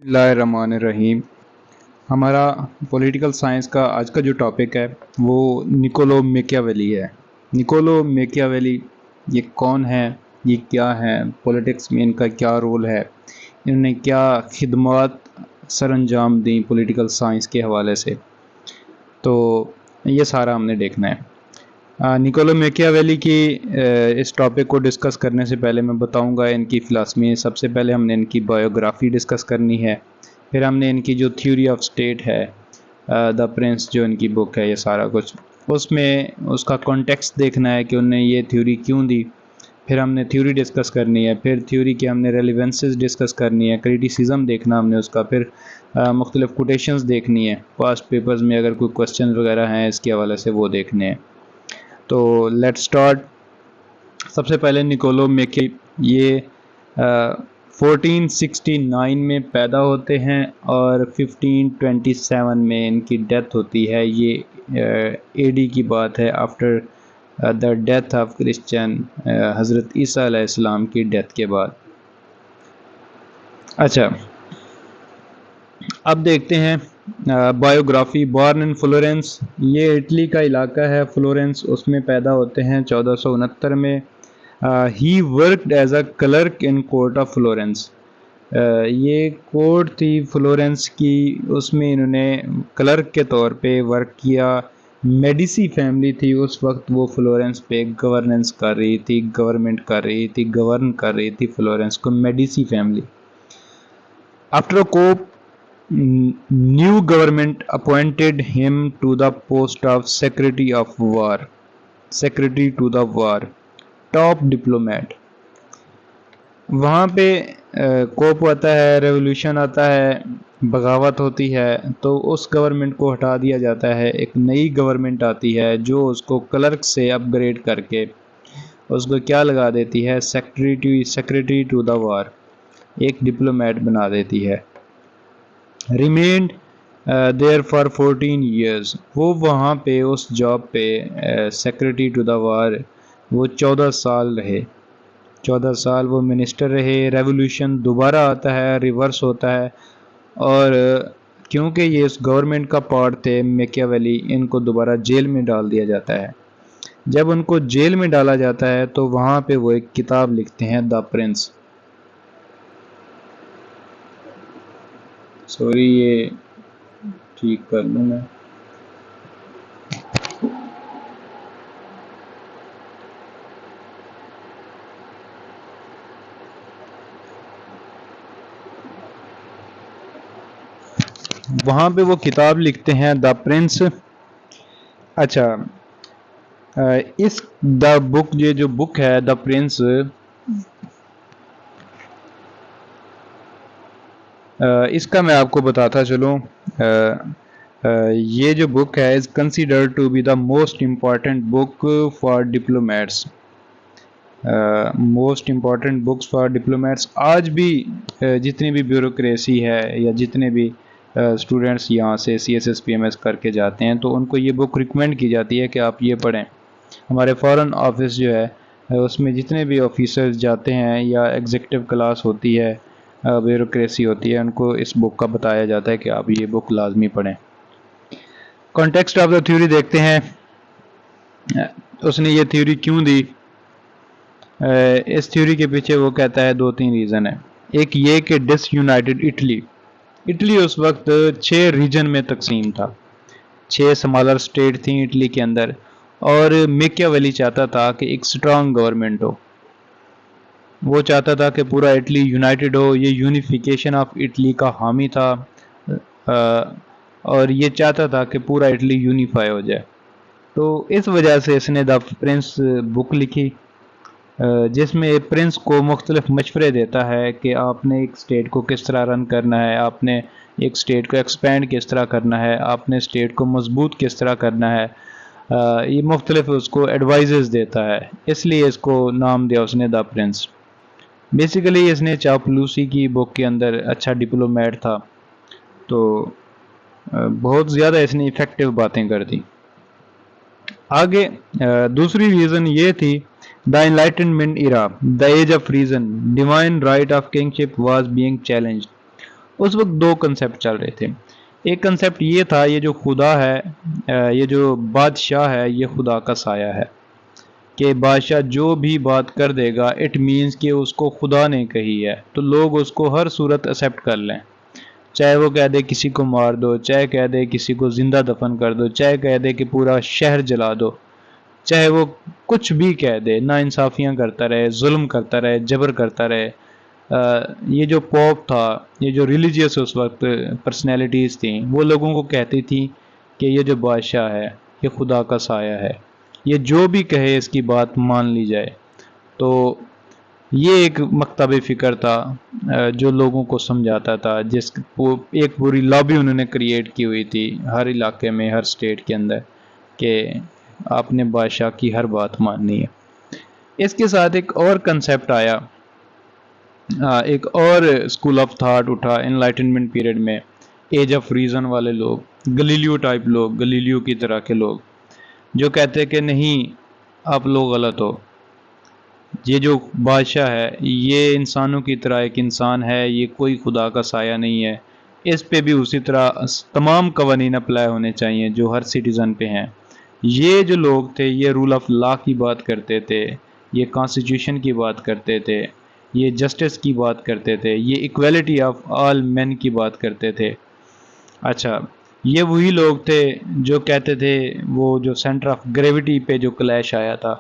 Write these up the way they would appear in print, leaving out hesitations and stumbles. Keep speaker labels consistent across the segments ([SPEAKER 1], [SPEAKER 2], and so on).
[SPEAKER 1] اللہ الرحمن الرحیم۔ ہمارا پولیٹیکل سائنس کا آج کا جو ٹاپک ہے وہ نکولو میکیاویلی ہے۔ نکولو میکیاویلی یہ کون ہے، یہ کیا ہے، پولیٹکس میں ان کا کیا رول ہے، انہوں نے کیا خدمات سر انجام دیں پولیٹیکل سائنس کے حوالے سے، تو یہ سارا ہم نے دیکھنا ہے۔ نکولو میکیاویلی کی اس ٹاپک کو ڈسکس کرنے سے پہلے میں بتاؤں گا ان کی فلسفی۔ سب سے پہلے ہم نے ان کی بایوگرافی ڈسکس کرنی ہے، پھر ہم نے ان کی جو تھیوری آف اسٹیٹ ہے، دا پرنس جو ان کی بک ہے، یہ سارا کچھ اس میں اس کا کانٹیکسٹ دیکھنا ہے کہ انہوں نے یہ تھیوری کیوں دی، پھر ہم نے تھیوری ڈسکس کرنی ہے، پھر تھیوری کی ہم نے ریلیونسز ڈسکس کرنی ہے، کریٹیسزم دیکھنا ہم نے اس کا، پھر مختلف کوٹیشنز دیکھنی ہے، پاسٹ پیپرز میں اگر کوئی کوسچن وغیرہ ہیں اس کے حوالے سے وہ دیکھنے ہیں۔ تو لیٹ سٹارٹ۔ سب سے پہلے نکولو میکی یہ 1469 میں پیدا ہوتے ہیں اور 1527 میں ان کی ڈیتھ ہوتی ہے۔ یہ اے ڈی کی بات ہے، after the death of Christian, حضرت عیسیٰ علیہ السلام کی ڈیتھ کے بعد۔ اچھا، اب دیکھتے ہیں بایوگرافی۔ بارن ان فلورنس، یہ اٹلی کا علاقہ ہے فلورنس، اس میں پیدا ہوتے ہیں 1469 میں۔ ہی worked as a clerk in court of Florence, یہ کورٹ تھی فلورنس کی، اس میں انہوں نے کلرک کے طور پہ ورک کیا۔ میڈیسی فیملی تھی اس وقت، وہ فلورنس پہ گورننس کر رہی تھی، گورنمنٹ کر رہی تھی، گورن کر رہی تھی فلورنس کو، میڈیسی family. After cope new government appointed him to the post of secretary of war, secretary to the war, top diplomat۔ وہاں پہ کوپ آتا ہے، ریولوشن آتا ہے، بغاوت ہوتی ہے، تو اس گورنمنٹ کو ہٹا دیا جاتا ہے، ایک نئی گورنمنٹ آتی ہے جو اس کو کلرک سے اپ گریڈ کر کے اس کو کیا لگا دیتی ہے، سیکریٹری ٹو دا وار، ایک ڈپلومیٹ بنا دیتی ہے۔ ریمینڈ دیر فار 14 ایئرز، وہ وہاں پہ اس جاب پہ سیکریٹری ٹو دا وار وہ 14 سال رہے، 14 سال وہ منسٹر رہے۔ ریولوشن دوبارہ آتا ہے، ریورس ہوتا ہے، اور کیونکہ یہ اس گورنمنٹ کا پارٹ تھے میکیاویلی، ان کو دوبارہ جیل میں ڈال دیا جاتا ہے۔ جب ان کو جیل میں ڈالا جاتا ہے تو وہاں پہ وہ ایک کتاب لکھتے ہیں، دا پرنس۔ سوری، یہ ٹھیک کر لوں میں۔ وہاں پہ وہ کتاب لکھتے ہیں، دا پرنس۔ اچھا، اس دا بک، یہ جو بک ہے دا پرنس، اس کا میں آپ کو بتاتا چلوں۔ یہ جو بک ہے is considered to be the most important book for diplomats, most important books for diplomats. آج بھی جتنی بھی بیوروکریسی ہے یا جتنے بھی اسٹوڈنٹس یہاں سے CSSPMS کر کے جاتے ہیں تو ان کو یہ بک ریکمینڈ کی جاتی ہے کہ آپ یہ پڑھیں۔ ہمارے فارن آفس جو ہے اس میں جتنے بھی آفیسرز جاتے ہیں یا ایگزیکٹو کلاس ہوتی ہے، بیوروکریسی ہوتی ہے، ان کو اس بک کا بتایا جاتا ہے کہ آپ یہ بک لازمی پڑھیں۔ کانٹیکسٹ آف دا تھیوری دیکھتے ہیں، اس نے یہ تھیوری کیوں دی۔ اس تھیوری کے پیچھے وہ کہتا ہے 2-3 ریزن ہے۔ ایک یہ کہ ڈس یونائٹڈ اٹلی اس وقت 6 ریجن میں تقسیم تھا، 6 سمالر اسٹیٹ تھیں اٹلی کے اندر، اور میکیاویلی چاہتا تھا کہ ایک سٹرانگ گورنمنٹ ہو، وہ چاہتا تھا کہ پورا اٹلی یونائٹڈ ہو، یہ یونیفیکیشن آف اٹلی کا حامی تھا، اور یہ چاہتا تھا کہ پورا اٹلی یونیفائی ہو جائے۔ تو اس وجہ سے اس نے دا پرنس بک لکھی، جس میں پرنس کو مختلف مشورے دیتا ہے کہ آپ نے ایک اسٹیٹ کو کس طرح رن کرنا ہے، آپ نے ایک اسٹیٹ کو ایکسپینڈ کس طرح کرنا ہے، آپ نے اسٹیٹ کو مضبوط کس طرح کرنا ہے، یہ مختلف اس کو ایڈوائزز دیتا ہے، اس لیے اس کو نام دیا اس نے دا پرنس۔ بیسیکلی اس نے چاپلوسی کی بک کے اندر اچھا ڈپلومیٹ تھا، تو بہت زیادہ اس نے افیکٹو باتیں کر دی۔ آگے دوسری ریزن یہ تھی، the enlightenment era, the age of reason, divine right of kingship was being challenged. اس وقت دو کنسیپٹ چل رہے تھے. ایک کنسیپٹ یہ تھا یہ جو خدا ہے یہ جو بادشاہ ہے یہ خدا کا سایہ ہے کہ بادشاہ جو بھی بات کر دے گا اٹ مینز کہ اس کو خدا نے کہی ہے تو لوگ اس کو ہر صورت ایکسیپٹ کر لیں. چاہے وہ کہہ دے کسی کو مار دو, چاہے کہہ دے کسی کو زندہ دفن کر دو, چاہے کہہ دے کہ پورا شہر جلا دو, چاہے وہ کچھ بھی کہہ دے, نا انصافیاں کرتا رہے, ظلم کرتا رہے, جبر کرتا رہے. یہ جو پوپ تھا, یہ جو ریلیجیس اس وقت پرسنالٹیز تھیں, وہ لوگوں کو کہتی تھی کہ یہ جو بادشاہ ہے یہ خدا کا سایہ ہے, یہ جو بھی کہے اس کی بات مان لی جائے. تو یہ ایک مکتب فکر تھا جو لوگوں کو سمجھاتا تھا, ایک پوری لابی انہوں نے کریٹ کی ہوئی تھی ہر علاقے میں, ہر سٹیٹ کے اندر, کہ آپ نے بادشاہ کی ہر بات ماننی ہے. اس کے ساتھ ایک اور کنسیپٹ آیا, ایک اور اسکول آف تھاٹ اٹھا انلائٹنمنٹ پیریڈ میں, ایج آف ریزن والے لوگ, گلیلیو ٹائپ لوگ, گلیلیو کی طرح کے لوگ, جو کہتے کہ نہیں آپ لوگ غلط ہو, یہ جو بادشاہ ہے یہ انسانوں کی طرح ایک انسان ہے, یہ کوئی خدا کا سایہ نہیں ہے, اس پہ بھی اسی طرح تمام قوانین اپلائی ہونے چاہیے جو ہر سٹیزن پہ ہیں. یہ جو لوگ تھے یہ رول آف لا کی بات کرتے تھے, یہ کانسٹیٹیوشن کی بات کرتے تھے, یہ جسٹس کی بات کرتے تھے, یہ ایکویلٹی آف آل مین کی بات کرتے تھے. اچھا, یہ وہی لوگ تھے جو کہتے تھے وہ جو سینٹر آف گریوٹی پہ جو کلیش آیا تھا,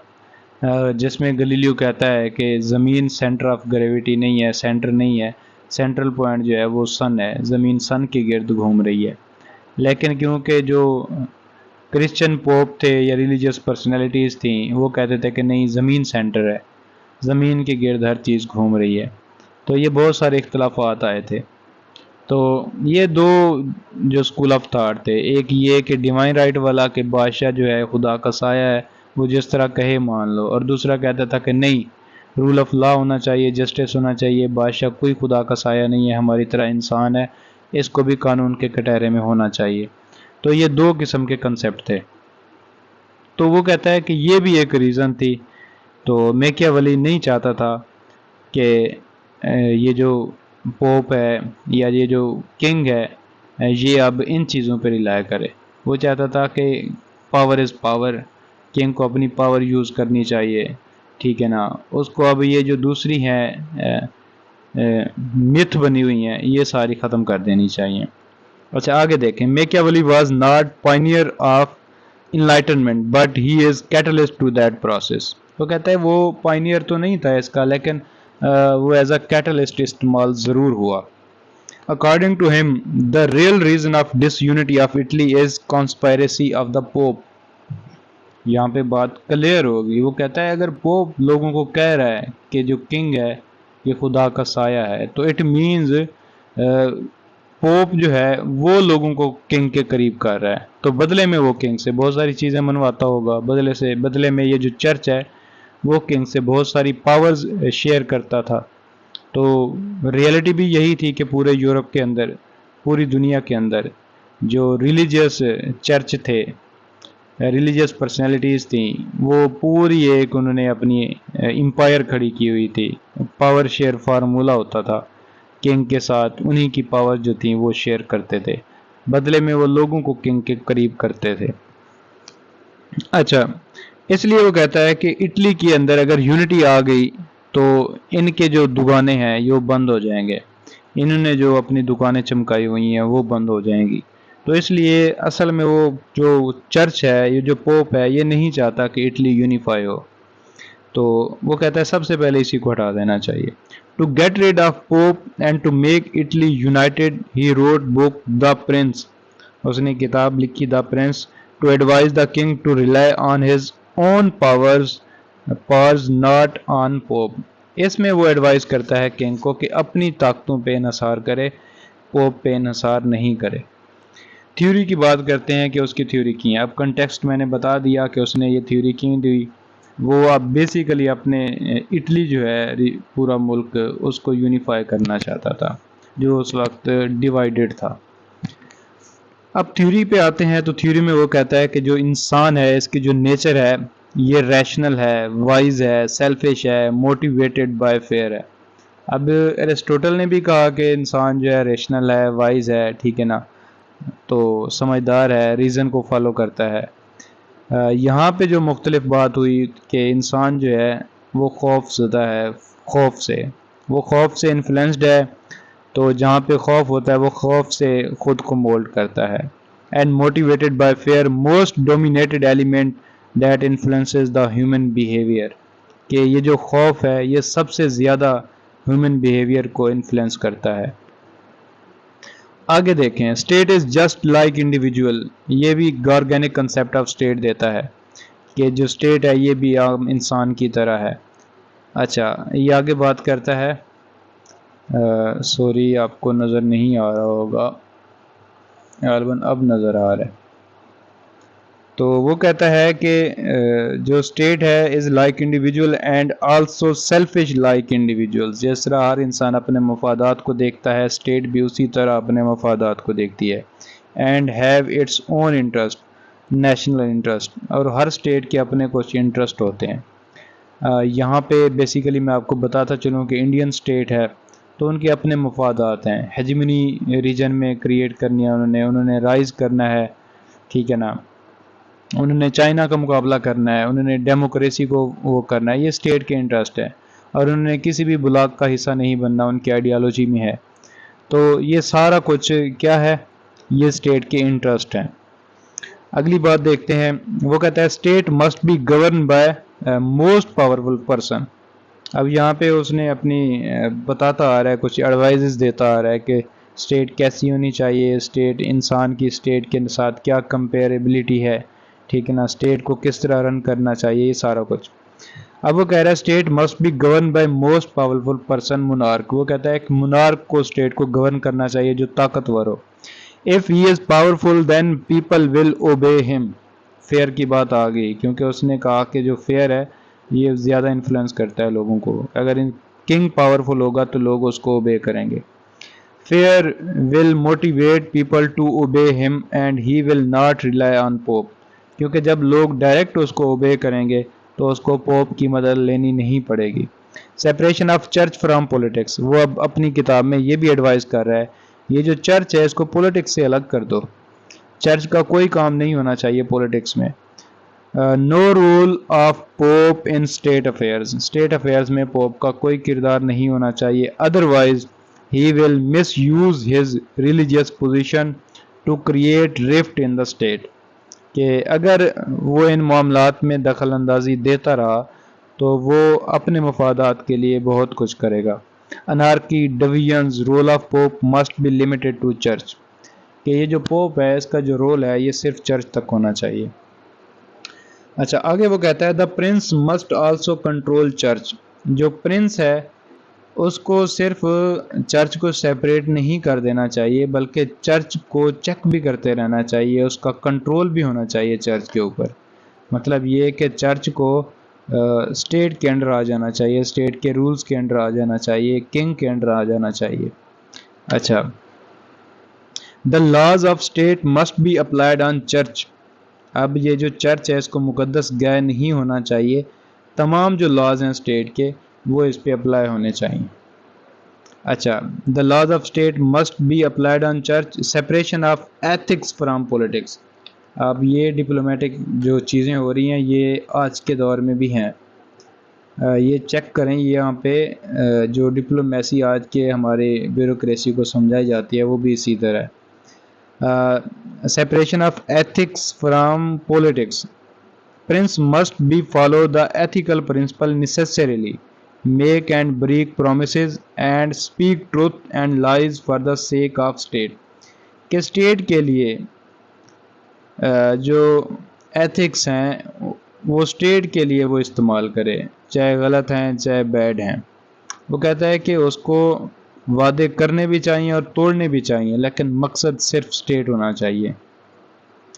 [SPEAKER 1] جس میں گلیلیو کہتا ہے کہ زمین سینٹر آف گریوٹی نہیں ہے, سینٹر نہیں ہے, سینٹرل پوائنٹ جو ہے وہ سن ہے, زمین سن کے گرد گھوم رہی ہے. لیکن کیونکہ جو کرسچن پوپ تھے یا ریلیجیس پرسنالٹیز تھیں وہ کہتے تھے کہ نہیں زمین سینٹر ہے, زمین کے گرد ہر چیز گھوم رہی ہے. تو یہ بہت سارے اختلافات آئے تھے. تو یہ دو جو اسکول آف تھاٹ تھے, ایک یہ کہ ڈیوائن رائٹ والا کہ بادشاہ جو ہے خدا کا سایہ ہے, وہ جس طرح کہے مان لو, اور دوسرا کہتا تھا کہ نہیں رول آف لا ہونا چاہیے, جسٹس ہونا چاہیے, بادشاہ کوئی خدا کا سایہ نہیں ہے, ہماری طرح انسان ہے, اس کو بھی قانون کے کٹہرے میں ہونا چاہیے. تو یہ دو قسم کے کنسیپٹ تھے. تو وہ کہتا ہے کہ یہ بھی ایک ریزن تھی. تو میکیاولی نہیں چاہتا تھا کہ یہ جو پوپ ہے یا یہ جو کنگ ہے یہ اب ان چیزوں پہ ریلائے کرے. وہ چاہتا تھا کہ پاور از پاور, کنگ کو اپنی پاور یوز کرنی چاہیے, ٹھیک ہے نا, اس کو اب یہ جو دوسری ہیں متھ بنی ہوئی ہیں یہ ساری ختم کر دینی چاہیے. اچھا آگے دیکھیں, Machiavelli was not pioneer of enlightenment but he is catalyst to that process. وہ کہتا ہے وہ پائنیئر تو نہیں تھا اس کا, لیکن وہ ایز اے کیٹلسٹ استعمال ضرور ہوا. According to him, the real reason of disunity of Italy is conspiracy of the Pope. یہاں پہ بات کلیئر ہوگی. وہ کہتا ہے اگر پوپ لوگوں کو کہہ رہا ہے کہ جو کنگ ہے یہ خدا کا سایہ ہے تو اٹ مینز پوپ جو ہے وہ لوگوں کو کنگ کے قریب کر رہا ہے, تو بدلے میں وہ کنگ سے بہت ساری چیزیں منواتا ہوگا, بدلے میں یہ جو چرچ ہے وہ کنگ سے بہت ساری پاورز شیئر کرتا تھا. تو ریئلٹی بھی یہی تھی کہ پورے یورپ کے اندر, پوری دنیا کے اندر جو ریلیجیس چرچ تھے, ریلیجیس پرسنالٹیز تھیں, وہ پوری ایک انہوں نے اپنی امپائر کھڑی کی ہوئی تھی. پاور شیئر فارمولا ہوتا تھا کنگ کے ساتھ, انہی کی پاور جو تھیں وہ شیئر کرتے تھے, بدلے میں وہ لوگوں کو کنگ کے قریب کرتے تھے. اچھا, اس لیے وہ کہتا ہے کہ اٹلی کے اندر اگر یونٹی آ گئی تو ان کے جو دکانیں ہیں یہ بند ہو جائیں گے, انہوں نے جو اپنی دکانیں چمکائی ہوئی ہیں وہ بند ہو جائیں گی. تو اس لیے اصل میں وہ جو چرچ ہے, یہ جو پوپ ہے, یہ نہیں چاہتا کہ اٹلی یونیفائی ہو. تو وہ کہتا ہے سب سے پہلے اسی کو ہٹا دینا چاہیے. To get rid of Pope and to make Italy united he wrote book the prince. اس نے کتاب لکھی the prince, to advise the king to rely on his own powers not on Pope. اس میں وہ ایڈوائز کرتا ہے king کو کہ اپنی طاقتوں پہ انحصار کرے, پوپ پہ انحصار نہیں کرے. تھیوری کی بات کرتے ہیں کہ اس کی تھیوری کی ہے. اب کنٹیکسٹ میں نے بتا دیا کہ اس نے یہ تھیوری کیوں دی. وہ اب بیسیکلی اپنے اٹلی جو ہے پورا ملک اس کو یونیفائی کرنا چاہتا تھا جو اس وقت ڈیوائیڈڈ تھا. اب تھیوری پہ آتے ہیں. تو تھیوری میں وہ کہتا ہے کہ جو انسان ہے اس کی جو نیچر ہے یہ ریشنل ہے, وائز ہے, سیلفش ہے, موٹیویٹڈ بائی فیئر ہے. اب ایرسٹوٹل نے بھی کہا کہ انسان جو ہے ریشنل ہے، وائز ہے، ٹھیک ہے نا، تو سمجھدار ہے، ریزن کو فالو کرتا ہے۔ یہاں پہ جو مختلف بات ہوئی کہ انسان جو ہے وہ خوف زدہ ہے، وہ خوف سے انفلوئنسڈ ہے، تو جہاں پہ خوف ہوتا ہے وہ خوف سے خود کو مولڈ کرتا ہے۔ And motivated by fear most dominated element that influences the human behaviour, کہ یہ جو خوف ہے یہ سب سے زیادہ ہیومن بیہیویئر کو انفلوئنس کرتا ہے۔ آگے دیکھیں، state is just like individual, یہ بھی آرگینک کنسیپٹ آف اسٹیٹ دیتا ہے کہ جو اسٹیٹ ہے یہ بھی عام انسان کی طرح ہے۔ اچھا، یہ آگے بات کرتا ہے، سوری آپ کو نظر نہیں آ رہا ہوگا، غالباً اب نظر آ رہا ہے۔ تو وہ کہتا ہے کہ جو اسٹیٹ ہے is like individual and also selfish like individual, جس طرح ہر انسان اپنے مفادات کو دیکھتا ہے، اسٹیٹ بھی اسی طرح اپنے مفادات کو دیکھتی ہے۔ And have its own interest, national interest, اور ہر اسٹیٹ کے اپنے کچھ انٹرسٹ ہوتے ہیں۔ یہاں پہ بیسیکلی میں آپ کو بتاتا چلوں کہ انڈین اسٹیٹ ہے تو ان کے اپنے مفادات ہیں، ہیجمنی ریجن میں کریٹ کرنی ہے، انہوں نے رائز کرنا ہے، ٹھیک ہے نا، انہوں نے چائنا کا مقابلہ کرنا ہے، انہوں نے ڈیموکریسی کو وہ کرنا ہے، یہ اسٹیٹ کے انٹرسٹ ہے، اور انہوں نے کسی بھی بلاک کا حصہ نہیں بننا، ان کی آئیڈیالوجی میں ہے۔ تو یہ سارا کچھ کیا ہے، یہ اسٹیٹ کے انٹرسٹ ہیں۔ اگلی بات دیکھتے ہیں، وہ کہتا ہے state must be govern by most powerful person. اب یہاں پہ اس نے اپنی بتاتا آ رہا ہے، کچھ ایڈوائزز دیتا آ رہا ہے کہ اسٹیٹ کیسی ہونی چاہیے، اسٹیٹ انسان کی اسٹیٹ کے ساتھ کیا کمپیریبلٹی ہے، ٹھیک ہے نا، اسٹیٹ کو کس طرح رن کرنا چاہیے، یہ سارا کچھ۔ اب وہ کہہ رہا ہے state must be govern by most powerful person monarch, وہ کہتا ہے ایک مونارک کو اسٹیٹ کو گورن کرنا چاہیے جو طاقتور ہو۔ If he is powerful then people will obey him، fear کی بات آ گئی کیونکہ اس نے کہا کہ جو فیئر ہے یہ زیادہ انفلوئنس کرتا ہے لوگوں کو، اگر کنگ پاورفل ہوگا تو لوگ اس کو اوبے کریں گے۔ Fear will motivate people to obey him and he will not rely on Pope, کیونکہ جب لوگ ڈائریکٹ اس کو اوبے کریں گے تو اس کو پوپ کی مدد لینی نہیں پڑے گی۔ Separation of church from politics, وہ اب اپنی کتاب میں یہ بھی ایڈوائز کر رہا ہے، یہ جو چرچ ہے اس کو پولیٹکس سے الگ کر دو، چرچ کا کوئی کام نہیں ہونا چاہیے پولیٹکس میں۔ No role of Pope in state affairs, state affairs میں پوپ کا کوئی کردار نہیں ہونا چاہیے، otherwise he will misuse his religious position to create rift in the state, کہ اگر وہ ان معاملات میں دخل اندازی دیتا رہا تو وہ اپنے مفادات کے لیے بہت کچھ کرے گا۔ Anarchy divisions role of Pope must be limited to church, کہ یہ جو پوپ ہے اس کا جو رول ہے یہ صرف چرچ تک ہونا چاہیے۔ اچھا، آگے وہ کہتا ہے the prince must also control church, جو پرنس ہے اس کو صرف چرچ کو سیپریٹ نہیں کر دینا چاہیے بلکہ چرچ کو چیک بھی کرتے رہنا چاہیے، اس کا کنٹرول بھی ہونا چاہیے چرچ کے اوپر۔ مطلب یہ کہ چرچ کو اسٹیٹ کے انڈر آ جانا چاہیے، اسٹیٹ کے رولز کے انڈر آ جانا چاہیے، کنگ کے انڈر آ جانا چاہیے۔ اچھا، the laws of state must be applied on church, اب یہ جو چرچ ہے اس کو مقدس گائے نہیں ہونا چاہیے، تمام جو لاز ہیں اسٹیٹ کے وہ اس پہ اپلائی ہونے چاہیے۔ اچھا، the laws of state must be applied on church, separation of ethics from politics, اب یہ ڈپلومیٹک جو چیزیں ہو رہی ہیں یہ آج کے دور میں بھی ہیں، یہ چیک کریں، یہاں پہ جو ڈپلومیسی آج کے ہمارے بیوروکریسی کو سمجھائی جاتی ہے وہ بھی اسی طرح ہے۔ separation of ethics from politics, prince must be follow the ethical principle necessarily, make and break promises and speak truth and lies for the sake of state، کہ اسٹیٹ کے لیے جو ایتھکس ہیں وہ اسٹیٹ کے لیے وہ استعمال کرے، چاہے غلط ہیں چاہے بیڈ ہیں۔ وہ کہتا ہے کہ اس کو وعدے کرنے بھی چاہیے اور توڑنے بھی چاہیے، لیکن مقصد صرف اسٹیٹ ہونا چاہیے،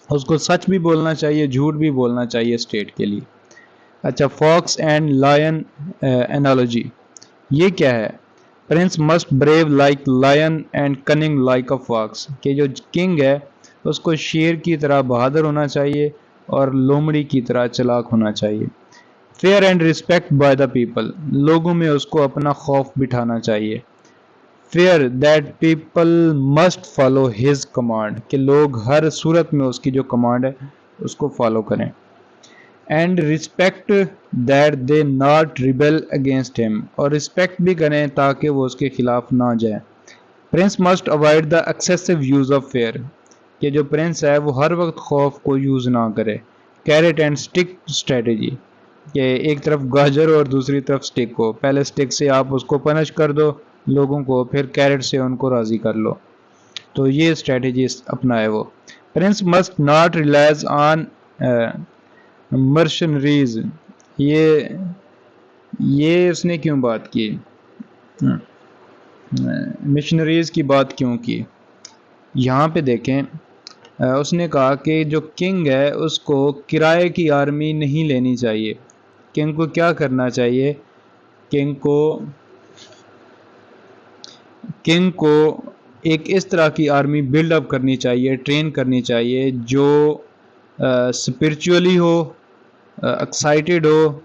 [SPEAKER 1] اس کو سچ بھی بولنا چاہیے، جھوٹ بھی بولنا چاہیے اسٹیٹ کے لیے۔ اچھا، فاکس اینڈ لائن انالوجی، یہ کیا ہے؟ Prince must brave like lion and cunning like a fox, کہ جو کنگ ہے اس کو شیر کی طرح بہادر ہونا چاہیے اور لومڑی کی طرح چلاک ہونا چاہیے۔ Fear and respect by the people, لوگوں میں اس کو اپنا خوف بٹھانا چاہیے. Fear that people must follow his command, کہ لوگ ہر صورت میں اس کی جو کمانڈ ہے اس کو فالو کریں. And respect that they not rebel against ہم، اور رسپیکٹ بھی کریں تاکہ وہ اس کے خلاف نہ جائیں. Prince must avoid the excessive use of fear, کہ جو پرنس ہے وہ ہر وقت خوف کو یوز نہ کرے. کیرٹ اینڈ اسٹک اسٹریٹجی، کہ ایک طرف گاجر اور دوسری طرف اسٹک کو، پہلے اسٹک سے آپ اس کو پنش کر دو لوگوں کو، پھر کیرٹ سے ان کو راضی کر لو. تو یہ اسٹریٹجی اپنائے وہ. Prince must not relies on mercenaries, یہ اس نے کیوں بات کی، مشنریز کی بات کیوں کی؟ یہاں پہ دیکھیں اس نے کہا کہ جو کنگ ہے اس کو کرائے کی آرمی نہیں لینی چاہیے. کنگ کو کیا کرنا چاہیے؟ کنگ کو ایک اس طرح کی آرمی بلڈ اپ کرنی چاہیے، ٹرین کرنی چاہیے جو اسپرچولی ہو، ایکسائٹیڈ ہو،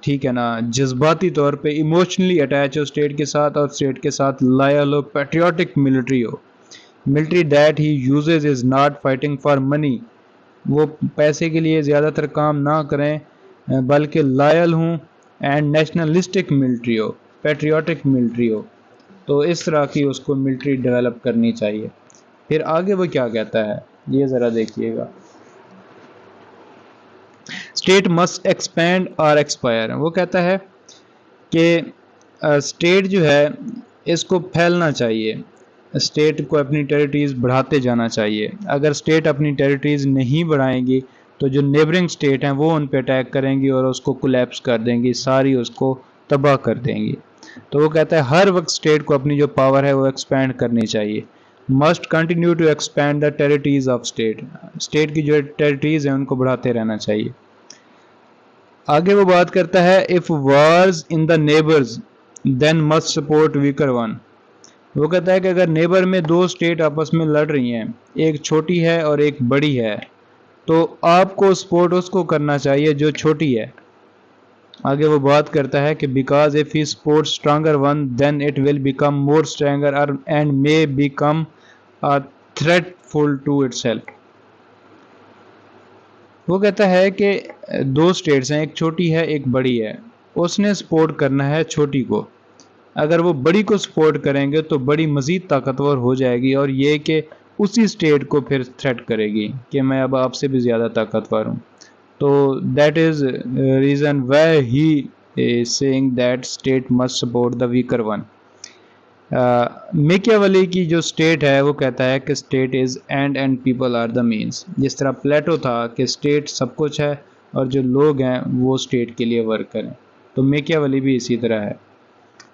[SPEAKER 1] ٹھیک ہے نا، جذباتی طور پہ ایموشنلی اٹیچ ہو اسٹیٹ کے ساتھ، اور اسٹیٹ کے ساتھ loyal who, patriotic military who. Military that he uses is not fighting for money, وہ پیسے کے لیے زیادہ تر کام نہ کریں بلکہ لائل ہوں. اینڈ نیشنلسٹک ملٹری ہو، پیٹریوٹک ملٹری ہو. تو اس طرح کی اس کو ملٹری ڈیولپ کرنی چاہیے. پھر آگے وہ کیا کہتا ہے یہ ذرا دیکھیے گا. اسٹیٹ مسٹ ایکسپینڈ اور ایکسپائر، وہ کہتا ہے کہ اسٹیٹ جو ہے اس کو پھیلنا چاہیے، اسٹیٹ کو اپنی ٹیریٹریز بڑھاتے جانا چاہیے. اگر اسٹیٹ اپنی ٹیریٹریز نہیں بڑھائیں گی تو جو نیبرنگ اسٹیٹ ہیں وہ ان پہ اٹیک کریں گی اور اس کو کولیپس کر دیں گی، ساری اس کو تباہ کر دیں گی. تو وہ کہتا ہے ہر وقت اسٹیٹ کو اپنی جو پاور ہے وہ ایکسپینڈ کرنی چاہیے. Must continue to expand the territories of state, state کی جو ٹیریٹریز ہیں ان کو بڑھاتے رہنا چاہیے. آگے وہ بات کرتا ہے if wars in the neighbors then must support weaker one، وہ کہتا ہے کہ اگر نیبر میں دو اسٹیٹ آپس میں لڑ رہی ہیں، ایک چھوٹی ہے اور ایک بڑی ہے، تو آپ کو سپورٹ اس کو کرنا چاہیے جو چھوٹی ہے. آگے وہ بات کرتا ہے کہ because if he supports stronger one then it will become more stronger and may become a threatful to itself. وہ کہتا ہے کہ دو اسٹیٹس ہیں، ایک چھوٹی ہے ایک بڑی ہے، اس نے سپورٹ کرنا ہے چھوٹی کو. اگر وہ بڑی کو سپورٹ کریں گے تو بڑی مزید طاقتور ہو جائے گی، اور یہ کہ اسی اسٹیٹ کو پھر تھریٹ کرے گی کہ میں اب آپ سے بھی زیادہ طاقتور ہوں. تو that is reason why he is saying that state must support the weaker one. Machiavelli کی جو اسٹیٹ ہے وہ کہتا ہے کہ state is and people are the means. جس طرح پلیٹو تھا کہ اسٹیٹ سب کچھ ہے اور جو لوگ ہیں وہ اسٹیٹ کے لیے ورک کریں، تو میکیاولی بھی اسی طرح ہے.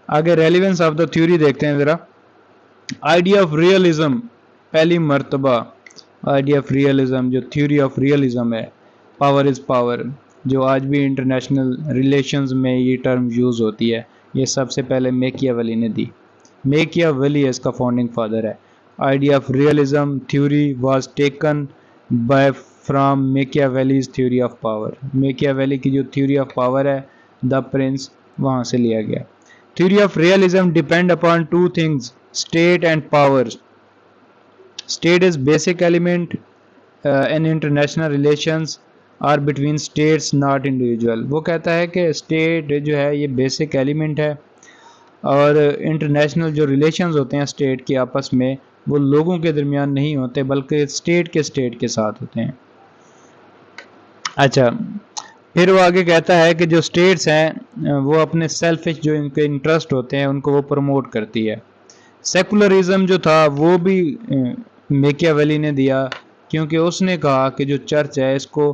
[SPEAKER 1] آگے ریلیونس آف دا تھیوری دیکھتے ہیں ذرا. آئیڈیا آف ریئلزم، پہلی مرتبہ آئیڈیا آف ریئلزم جو تھیوری آف ریئلزم ہے، پاور از پاور، جو آج بھی انٹرنیشنل ریلیشنز میں یہ ٹرم یوز ہوتی ہے، یہ سب سے پہلے میکیاولی نے دی. میکیاولی اس کا فاؤنڈنگ فادر ہے. Idea of realism theory was taken by from Machiavelli's theory of power. Machiavelli کی جو تھیوری آف پاور ہے، دا پرنس، وہاں سے لیا گیا. Theory of realism depend upon two things, state and power. State is basic element in international relations are between states not individual. وہ کہتا ہے کہ اسٹیٹ جو ہے یہ بیسک ایلیمنٹ ہے، اور انٹرنیشنل جو ریلیشنز ہوتے ہیں اسٹیٹ کے آپس میں وہ لوگوں کے درمیان نہیں ہوتے بلکہ اسٹیٹ کے ساتھ ہوتے ہیں. اچھا، پھر وہ آگے کہتا ہے کہ جو اسٹیٹس ہیں وہ اپنے سیلفش جو ان کے انٹرسٹ ہوتے ہیں ان کو وہ پروموٹ کرتی ہے. سیکولرزم جو تھا وہ بھی میکیاویلی نے دیا، کیونکہ اس نے کہا کہ جو چرچ ہے اس کو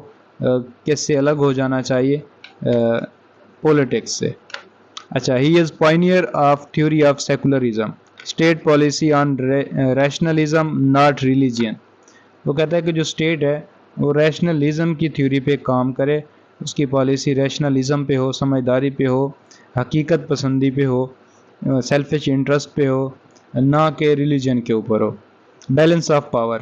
[SPEAKER 1] کس سے الگ ہو جانا چاہیے، پولیٹکس سے. اچھا، he is pioneer of theory of secularism, state policy on rationalism not religion. وہ کہتا ہے کہ جو اسٹیٹ ہے وہ ریشنلزم کی تھیوری پہ کام کرے، اس کی پالیسی ریشنلزم پہ ہو، سمجھداری پہ ہو، حقیقت پسندی پہ ہو، سیلفش انٹرسٹ پہ ہو، نہ کہ ریلیجن کے اوپر ہو. Balance of power,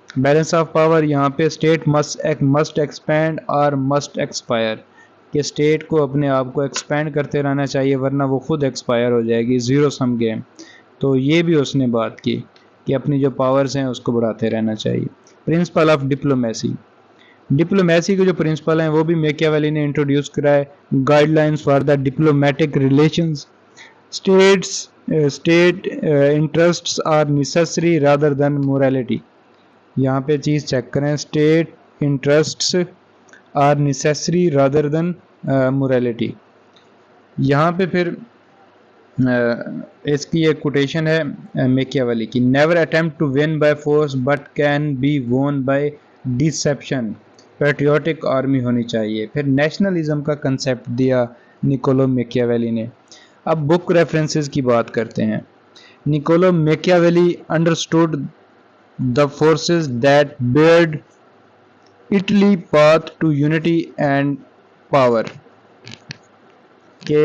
[SPEAKER 1] balance of power یہاں پہ اسٹیٹ مسٹ ایکسپینڈ اور مسٹ ایکسپائر. کہ اسٹیٹ کو اپنے آپ کو ایکسپینڈ کرتے رہنا چاہیے ورنہ وہ خود ایکسپائر ہو جائے گی، زیرو سم گیم. تو یہ بھی اس نے بات کی کہ اپنی جو پاورز ہیں اس کو بڑھاتے رہنا چاہیے. پرنسپل آف ڈپلومیسی، ڈپلومیسی کے جو پرنسپل ہیں وہ بھی میکیاویلی نے انٹروڈیوس کرائے. Guidelines for the diplomatic relations, state interests are necessary rather than morality. یہاں پہ چیز چیک کریں، state interests are necessary rather than morality. یہاں پہ پھر اس کی ایک کوٹیشن ہے میکیاویلی کی، never attempt to win by force but can be won by deception. Patriotic army ہونی چاہیے. پھر نیشنلزم کا کنسیپٹ دیا نکولو میکیاویلی نے. اب بک ریفرنسز کی بات کرتے ہیں. نکولو میکیاویلی understood the forces that bared Italy path to unity and power. کہ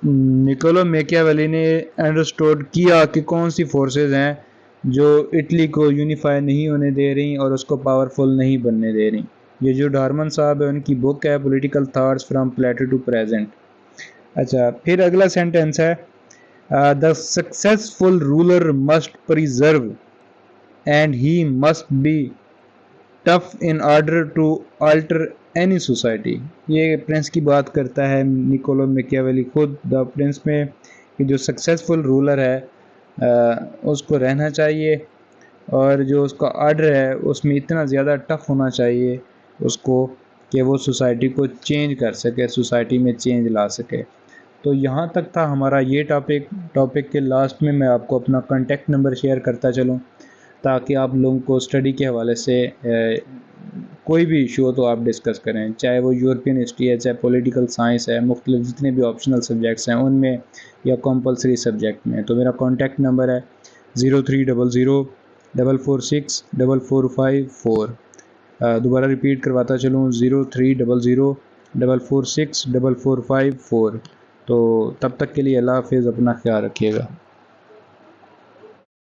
[SPEAKER 1] نکولو میکیاویلی نے انڈرسٹوڈ کیا کہ کون سی فورسز ہیں جو اٹلی کو یونیفائی نہیں ہونے دے رہی اور اس کو پاورفل نہیں بننے دے رہی. یہ جو ڈارمن صاحب ہے ان کی بک ہے political thoughts from Plato to present. اچھا پھر اگلا سینٹینس ہے the successful ruler must preserve and he must be tough in order to alter any society. یہ پرنس کی بات کرتا ہے نکولو میکیاویلی خود. دا پرنس میں کہ جو سکسیسفل رولر ہے اس کو رہنا چاہیے اور جو اس کا آرڈر ہے اس میں اتنا زیادہ ٹف ہونا چاہیے اس کو کہ وہ سوسائٹی کو چینج کر سکے، سوسائٹی میں چینج لا سکے. تو یہاں تک تھا ہمارا یہ ٹاپک کے لاسٹ میں آپ کو اپنا کانٹیکٹ نمبر شیئر کرتا چلوں تاکہ آپ لوگوں کو اسٹڈی کے حوالے سے کوئی بھی ایشو ہو تو آپ ڈسکس کریں، چاہے وہ یورپین ہسٹری ہے، چاہے پولیٹیکل سائنس ہے، مختلف جتنے بھی آپشنل سبجیکٹس ہیں ان میں یا کمپلسری سبجیکٹ میں. تو میرا کانٹیکٹ نمبر ہے 0300446445. دوبارہ ریپیٹ کرواتا چلوں 0300446445. تو تب تک کے لیے اللہ حافظ، اپنا خیال رکھیے گا.